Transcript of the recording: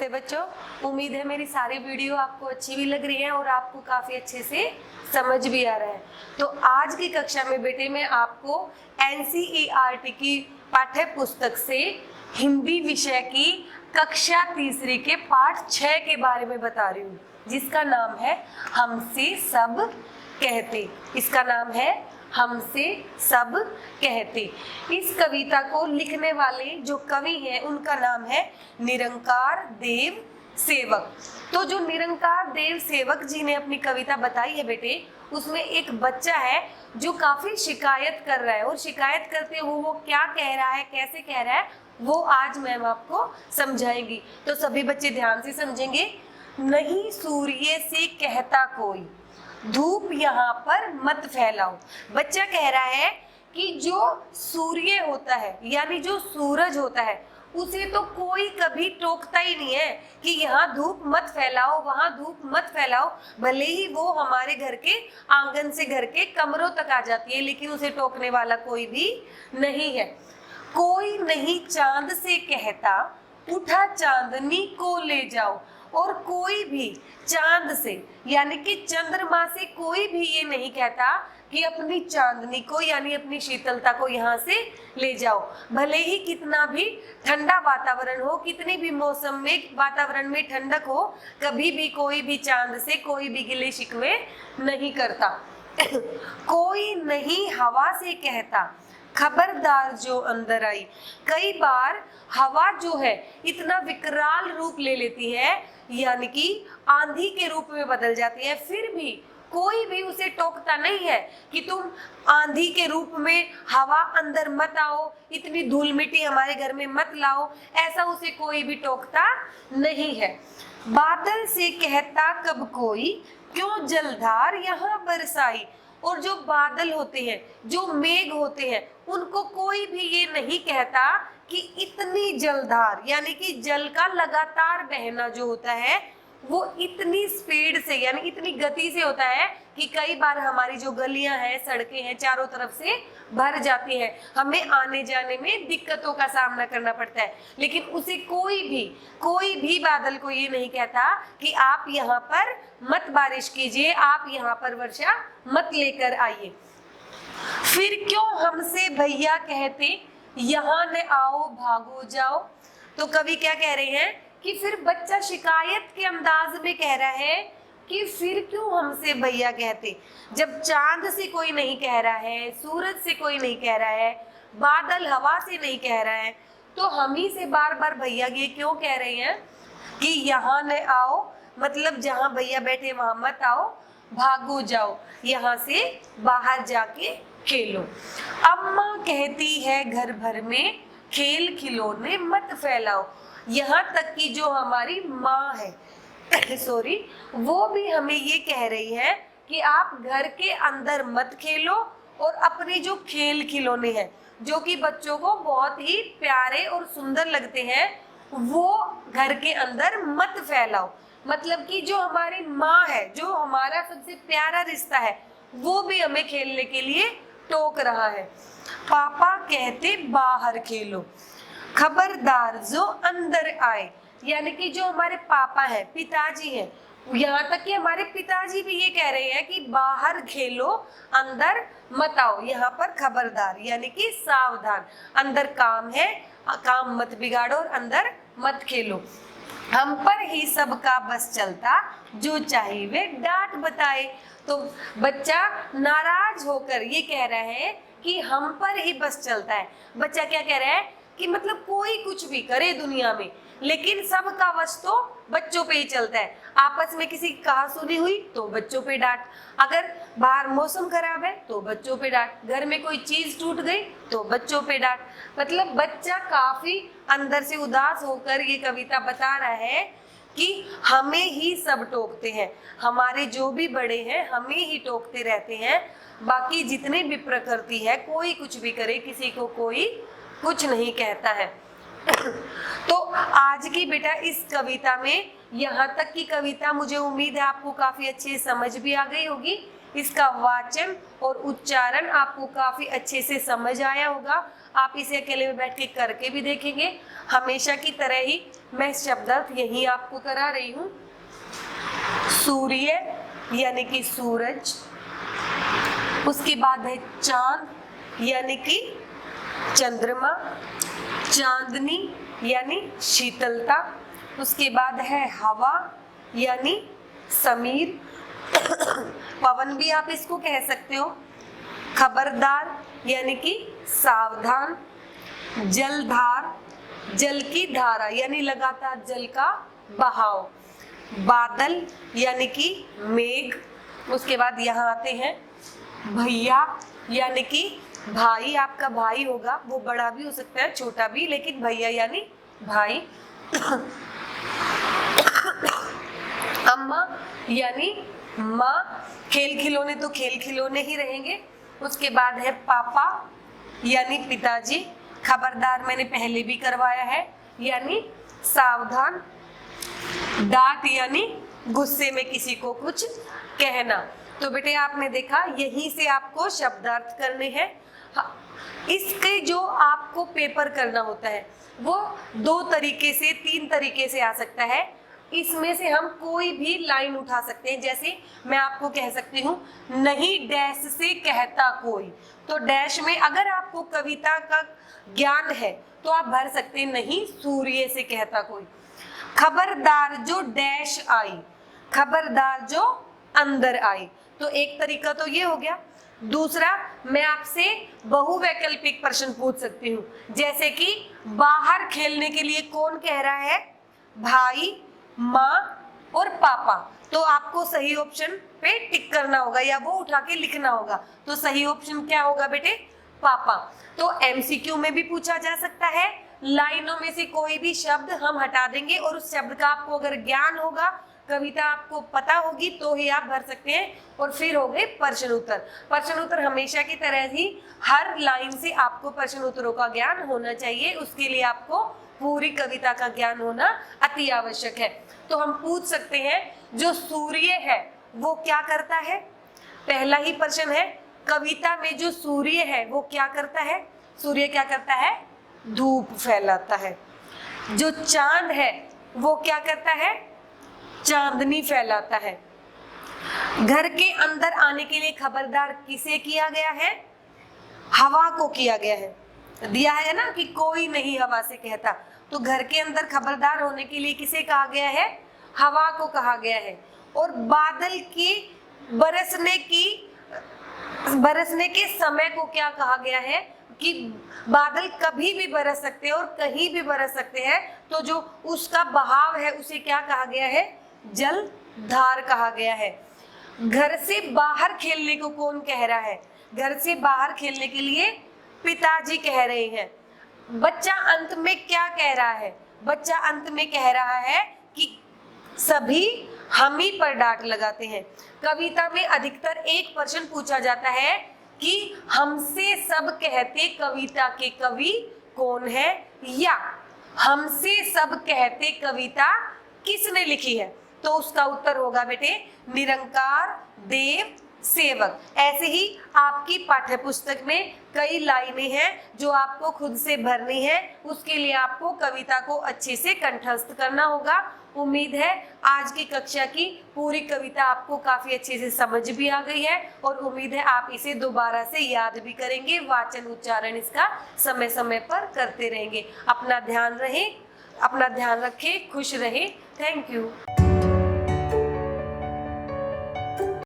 नमस्ते बच्चों। उम्मीद है मेरी सारी वीडियो आपको अच्छी भी लग रही है और आपको काफी अच्छे से समझ भी आ रहा है। तो आज की कक्षा में बेटे मैं आपको एनसीईआरटी की पाठ्य पुस्तक से हिंदी विषय की कक्षा तीसरी के पाठ 6 के बारे में बता रही हूँ, जिसका नाम है हमसे सब कहते। इसका नाम है हमसे सब कहते। इस कविता को लिखने वाले जो कवि हैं उनका नाम है निरंकार देव सेवक। तो जो निरंकार देव सेवक जी ने अपनी कविता बताई है बेटे, उसमें एक बच्चा है जो काफी शिकायत कर रहा है और शिकायत करते हुए वो क्या कह रहा है, कैसे कह रहा है, वो आज मैम आपको समझाएंगी। तो सभी बच्चे ध्यान से समझेंगे। नहीं सूर्य से कहता कोई, धूप यहाँ पर मत फैलाओ। बच्चा कह रहा है कि जो सूर्य होता है यानी जो सूरज होता है उसे तो कोई कभी टोकता ही नहीं है कि यहाँ धूप मत फैलाओ, वहां धूप मत फैलाओ। भले ही वो हमारे घर के आंगन से घर के कमरों तक आ जाती है, लेकिन उसे टोकने वाला कोई भी नहीं है। कोई नहीं चांद से कहता, उठा चांदनी को ले जाओ। और कोई भी चांद से यानी कि चंद्रमा से कोई भी ये नहीं कहता कि अपनी चांदनी को यानी अपनी शीतलता को यहाँ से ले जाओ। भले ही कितना भी ठंडा वातावरण हो, कितनी भी मौसम में वातावरण में ठंडक हो, कभी भी कोई भी चांद से कोई भी गिले शिकवे नहीं करता। कोई नहीं हवा से कहता, खबरदार जो अंदर आई। कई बार हवा जो है इतना विकराल रूप ले लेती है यानी कि आंधी के रूप में बदल जाती है, फिर भी कोई भी उसे टोकता नहीं है कि तुम आंधी के रूप में हवा अंदर मत आओ, इतनी धूल मिट्टी हमारे घर में मत लाओ, ऐसा उसे कोई भी टोकता नहीं है। बादल से कहता कब कोई, क्यों जलधार यहाँ बरसाई। और जो बादल होते हैं, जो मेघ होते हैं, उनको कोई भी ये नहीं कहता कि इतनी जलधार यानी कि जल का लगातार बहना जो होता है वो इतनी स्पीड से यानी इतनी गति से होता है कि कई बार हमारी जो गलियां हैं, सड़कें हैं, चारों तरफ से भर जाती हैं, हमें आने जाने में दिक्कतों का सामना करना पड़ता है। लेकिन उसे कोई भी बादल को ये नहीं कहता कि आप यहाँ पर मत बारिश कीजिए, आप यहाँ पर वर्षा मत लेकर आइए। फिर क्यों हमसे भैया कहते, यहाँ न आओ भागो जाओ। तो कवि क्या कह रहे हैं कि फिर बच्चा शिकायत के अंदाज में कह रहा है कि फिर क्यों हमसे भैया कहते। जब चांद से कोई नहीं कह रहा है, सूरज से कोई नहीं कह रहा है, बादल हवा से नहीं कह रहा है, तो हम ही से बार बार भैया ये क्यों कह रहे हैं कि यहाँ न आओ, मतलब जहाँ भैया बैठे वहां मत आओ, भागो जाओ, यहाँ से बाहर जाके खेलो। अम्मा कहती है घर भर में, खेल खिलौने मत फैलाओ। यहाँ तक कि जो हमारी माँ है सॉरी, वो भी हमें ये कह रही है कि आप घर के अंदर मत खेलो और अपने जो खेल खिलौने हैं जो कि बच्चों को बहुत ही प्यारे और सुंदर लगते हैं, वो घर के अंदर मत फैलाओ। मतलब कि जो हमारी माँ है, जो हमारा सबसे प्यारा रिश्ता है, वो भी हमें खेलने के लिए टोक रहा है। पापा कहते बाहर खेलो, खबरदार जो अंदर आए। यानी कि जो हमारे पापा हैं, पिताजी हैं, यहाँ तक कि हमारे पिताजी भी ये कह रहे हैं कि बाहर खेलो, अंदर मत आओ, यहाँ पर खबरदार यानी कि सावधान, अंदर काम है, काम मत बिगाड़ो और अंदर मत खेलो। हम पर ही सबका बस चलता, जो चाहिए वे डांट बताए। तो बच्चा नाराज होकर ये कह रहा है कि हम पर ही बस चलता है। बच्चा क्या कह रहा है कि मतलब कोई कुछ भी करे दुनिया में, लेकिन सबका वश तो बच्चों पे ही चलता है। आपस में किसी की कहा सुनी हुई तो बच्चों पे डांट, अगर बाहर मौसम खराब है तो बच्चों पे डांट, घर में कोई चीज टूट गई तो बच्चों पे डांट। मतलब बच्चा काफी अंदर से उदास होकर ये कविता बता रहा है कि हमें ही सब टोकते हैं, हमारे जो भी बड़े हैं हमें ही टोकते रहते हैं, बाकी जितने भी प्रकृति है कोई कुछ भी करे, किसी को कोई कुछ नहीं कहता है। तो आज की बेटा इस कविता में यहाँ तक की कविता मुझे उम्मीद है आपको काफी अच्छी समझ भी आ गई होगी। इसका वाचन और उच्चारण आपको काफी अच्छे से समझ आया होगा। आप इसे अकेले में बैठ के करके भी देखेंगे। हमेशा की तरह ही मैं शब्दार्थ यही आपको करा रही हूँ। सूर्य यानी कि सूरज, उसके बाद है चांद यानी कि चंद्रमा, चांदनी यानी शीतलता, उसके बाद है हवा यानी समीर, पवन भी आप इसको कह सकते हो, खबरदार यानी कि सावधान, जलधार, जल की धारा यानी लगातार जल का बहाव, बादल यानी कि मेघ, उसके बाद यहाँ आते हैं भैया यानी कि भाई, आपका भाई होगा, वो बड़ा भी हो सकता है छोटा भी, लेकिन भैया यानी भाई, अम्मा यानी माँ, खेल खिलौने तो खेल खिलौने ही रहेंगे। उसके बाद है पापा यानी पिताजी, खबरदार मैंने पहले भी करवाया है यानी सावधान, डांट यानी गुस्से में किसी को कुछ कहना। तो बेटे आपने देखा यहीं से आपको शब्दार्थ करने हैं। इसके जो आपको पेपर करना होता है वो 2 तरीके से 3 तरीके से आ सकता है। इसमें से हम कोई भी लाइन उठा सकते हैं। जैसे मैं आपको कह सकती हूँ नहीं डैश से कहता कोई, तो डैश में अगर आपको कविता का ज्ञान है तो आप भर सकते हैं नहीं सूर्य से कहता कोई। खबरदार जो डैश आई, खबरदार जो अंदर आई, तो एक तरीका तो ये हो गया। दूसरा, मैं आपसे बहुवैकल्पिक प्रश्न पूछ सकती हूँ, जैसे कि बाहर खेलने के लिए कौन कह रहा है, भाई, माँ और पापा, तो आपको सही ऑप्शन पे टिक करना होगा या वो उठा के लिखना होगा। तो सही ऑप्शन क्या होगा बेटे, पापा। तो एमसीक्यू में भी पूछा जा सकता है, लाइनों में से कोई भी शब्द हम हटा देंगे और उस शब्द का आपको अगर ज्ञान होगा, कविता आपको पता होगी तो ही आप भर सकते हैं। और फिर हो गए प्रश्न उत्तर। प्रश्न उत्तर हमेशा की तरह ही हर लाइन से आपको प्रश्न उत्तरों का ज्ञान होना चाहिए। उसके लिए आपको पूरी कविता का ज्ञान होना अति आवश्यक है। तो हम पूछ सकते हैं जो सूर्य है वो क्या करता है। पहला ही प्रश्न है, कविता में जो सूर्य है वो क्या करता है। सूर्य क्या करता है, धूप फैलाता है। जो चांद है वो क्या करता है, चांदनी फैलाता है। घर के अंदर आने के लिए खबरदार किसे किया गया है, हवा को किया गया है। दिया है ना कि कोई नहीं हवा से कहता, तो घर के अंदर खबरदार होने के लिए किसे कहा गया है, हवा को कहा गया है। और बादल की बरसने के समय को क्या कहा गया है कि बादल कभी भी बरस सकते हैं और कहीं भी बरस सकते हैं। तो जो उसका बहाव है उसे क्या कहा गया है, जल धार कहा गया है। घर से बाहर खेलने को कौन कह रहा है, घर से बाहर खेलने के लिए पिताजी कह रहे हैं। बच्चा अंत में क्या कह रहा है, बच्चा अंत में कह रहा है कि सभी हम ही पर डांट लगाते हैं। कविता में अधिकतर एक प्रश्न पूछा जाता है कि हमसे सब कहते कविता के कवि कौन है, या हमसे सब कहते कविता किसने लिखी है। तो उसका उत्तर होगा बेटे निरंकार देव सेवक। ऐसे ही आपकी पाठ्य पुस्तक में कई लाइनें हैं जो आपको खुद से भरनी है। उसके लिए आपको कविता को अच्छे से कंठस्थ करना होगा। उम्मीद है आज की कक्षा की पूरी कविता आपको काफी अच्छे से समझ भी आ गई है और उम्मीद है आप इसे दोबारा से याद भी करेंगे। वाचन उच्चारण इसका समय समय पर करते रहेंगे। अपना ध्यान रखें, खुश रहें। Thank you.